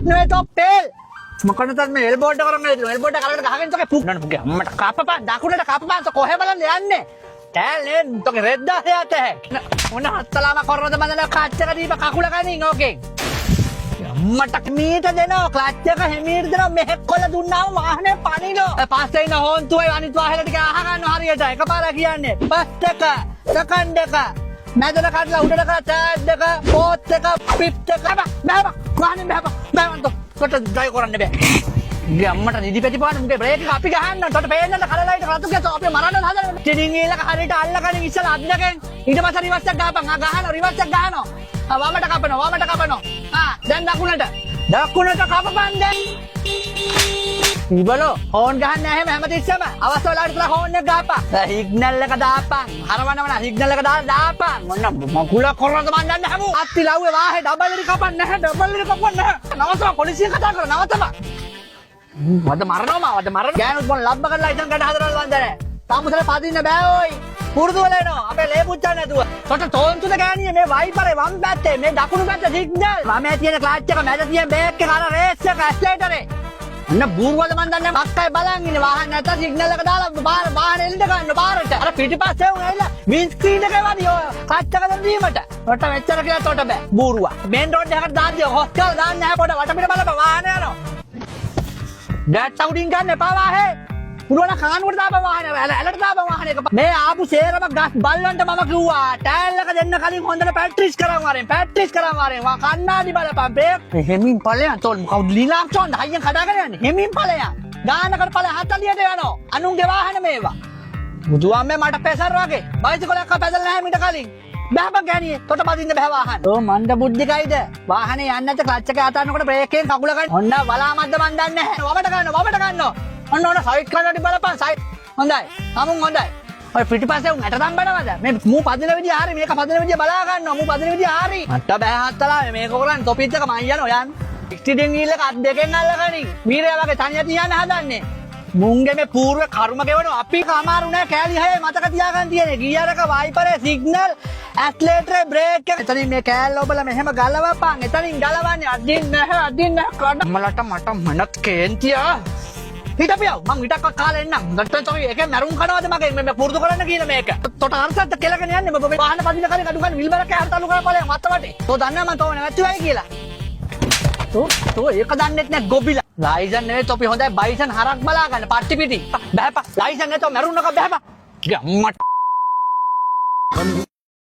නෙවෙයි තොප්පෙල්. මොකටද මේ එල්බෝඩ් එක කරන්නේ? එල්බෝඩ් එක කරගෙන ගහගෙන තෝගේ පුක් නන්න පුගේ අම්මට කපපන් දකුණට කපපන් කොහෙ බලන්න යන්නේ? කෑල්ලෙන් තෝගේ රෙද්දා හයට මොන හත්තලාම කරනද මන්දන කච්ච එක දීප කකුල කනින් ඕකෙන්. අම්මට මීට දෙනවා ක්ලච් එක හිමීට දෙනවා මෙහෙක් කොල්ල දුන්නාම වාහනේ පනිනවා. පස්සේ ඉන්න හොන්තුයි අනිත් වාහනේ ටික අහ ගන්න හරියට එකපාරක් කියන්නේ. පස් එක සෙකන්ඩ් එක මැදට කඩලා උඩට කඩලා තෑඩ් එක පෝත් එක පිප් එක බෑබ වාහනේ බෑබ කොට ඩ්‍රයිව් කරන්න බෑ. ඉතින් අම්මට නිදි පැටි පාන මුගේ බ්‍රේක් එක අපි ගහන්න කොට පේන්නට කලලයිට රතු ගියත් අපි මරන්න හදනවා. ටිඩින් වීලක හරියට අල්ලගෙන ඉස්සලා අද්දකෙන් ඊට පස්සේ රිවර්ස් එක ගහපන්. ගහනවා රිවර්ස් එක ගහනවා. වමට කපනවා. දැන් දකුණට කපපන් දැන්. ඉබලෝ හෝන් ගහන්න නැහැ හැමතිස්සෙම. අවශ්‍ය වෙලාවට විතර හෝන් එක ගහපන්. සිග්නල් එක දාපන්. හරවනවන සිග්නල් එක දාපන්. මොන මකුල කරනද මන් දන්නේ හැමෝ. අත්ති ලව්වේ වාහේ ඩබල් එක කපන්න නැහැ. නවතම පොලිසිය කතා කර නවතම. වද මරනවා ගෑනුත් මොන ලබ්බ කරලා ඉතින් ගඩ හදනවද මන් දන්නේ. තාමුසල පදින්න බෑ ඕයි. පුරුදු වෙලා එනවා. අපේ ලේ පුච්චන්න නැතුව. කොට තෝන්තුද ගෑණියේ මේ වයිපරේ වම් පැත්තේ මේ දකුණු පැත්තේ සිග්නල්. වමේ තියෙන ක්ලච් එක මැද තියෙන බ්‍රේක් එක අර රේස් එක ඇස්ලේටරේ. අන්න බූර්වද මන් දන්නේ මක්කයි බලන් ඉන්නේ. වාහන නැත්නම් සිග්නල් එක දාලා වාහන එල්ල ගන්න පාරට. අර පිටිපස්සේ උන් ඇවිල්ලා වින් ස්ක්‍රීන් එකේ වදී ඔය ක්ලච් එක දෙන්න දීමට. කොට මෙච්චර කියලා තොට බෑ. බූරුවා. මේන් රෝඩ් එකකට දාන්න හොස්කල් දාන්න නැහැ පොඩ වටපිට බලපන් වාහන යනවා. ඩැට් අවුටින් ගන්න එපා වාහේ. පුරවන කානුවට දාපන් වාහනේ ඇලට දාපන් වාහනේ එක මේ ආපු සේරම ගස් බල්ලන්ට මම කිව්වා ටයර් එක දෙන්න කලින් හොඳට පැට්‍රිස් කරන් වරෙන් වා කන්නාඩි බලපන් බේ හෙමින් ඵලයන් තෝල් මොකද ලීලාක්ෂෝන් හයියෙන් කඩාගෙන යන්නේ හෙමින් ඵලයන් ගානකට ඵල 40ට යනවා අනුන්ගේ වාහන මේවා බුදුහාමේ මට පෙසර් වගේ බයිසිකලයක් පැදලා නැහැ මීට කලින් බෑපන් ගෑණියේ තොට පදින්න බෑ වාහන ඕ මණ්ඩ බුද්ධිකයිද වාහනේ යන්නේ නැත්නම් ක්ලච් එක අතන්නකොට බ්‍රේක් එකෙන් කකුල ගන්න ඔන්න වලාමද්ද මන් දන්නේ නැහැ වමට ගන්නවා ඔන්න සයිඩ් කන්නට බලපන් සයිඩ් හොඳයි හමුන් හොඳයි ඔය පිටිපස්සේ උන් ඇට දම්බනවද මේ මූ පදින විදිය හරි මේක පදින විදිය බලා ගන්නවා මූ පදින විදිය හරි මට බෑ හත්තලා මේක කරන්නේ තොපිත් එක මං යනවා යන්න ස්ටිඩින් වීල් එක අත් දෙකෙන් අල්ලගනින් මීරයා වගේ තනිය තියන්න හදන්නේ මුංගේ මේ పూర్ව කර්ම ගෙවනවා අපි කමාරු නෑ කෑලි හයේ මතක තියාගන්න තියෙන්නේ ගියර් එක වයිපරේ සිග්නල් ඇස්ලේටරේ බ්‍රේක් එක එතනින් මේ කෑල්ල ඔබලා මෙහෙම ගලවපන් එතනින් ගලවන්නේ අදින් නැහැ කඩ මලට මට මනත් කේන්තියා හිටපියව මං විතක්ක කාලේ එන්නම් නැත්නම් තෝ එකේ මරුන් කනවද මගේ මේ පුරුදු කරන්න කියන මේක තොට අරසද්ද කෙලගෙන යන්නේ මම වාහන පදින කලින් අඩු ගන්න විල්බර කෑල්ල තලු කරලා ඵලයන් මත්තවටේ තෝ දන්නවා මං තෝ නැවැත්තුවයි කියලා තෝ ඒක දන්නෙත් නෑ ගොබිලා ලයිසන් නෙවෙයි තොපි හොඳයි බයිසන් හරක් බලා ගන්න පට්ටි පිටි බෑපා ලයිසන් නැතෝ මරුන්නක බෑපා ගම්මට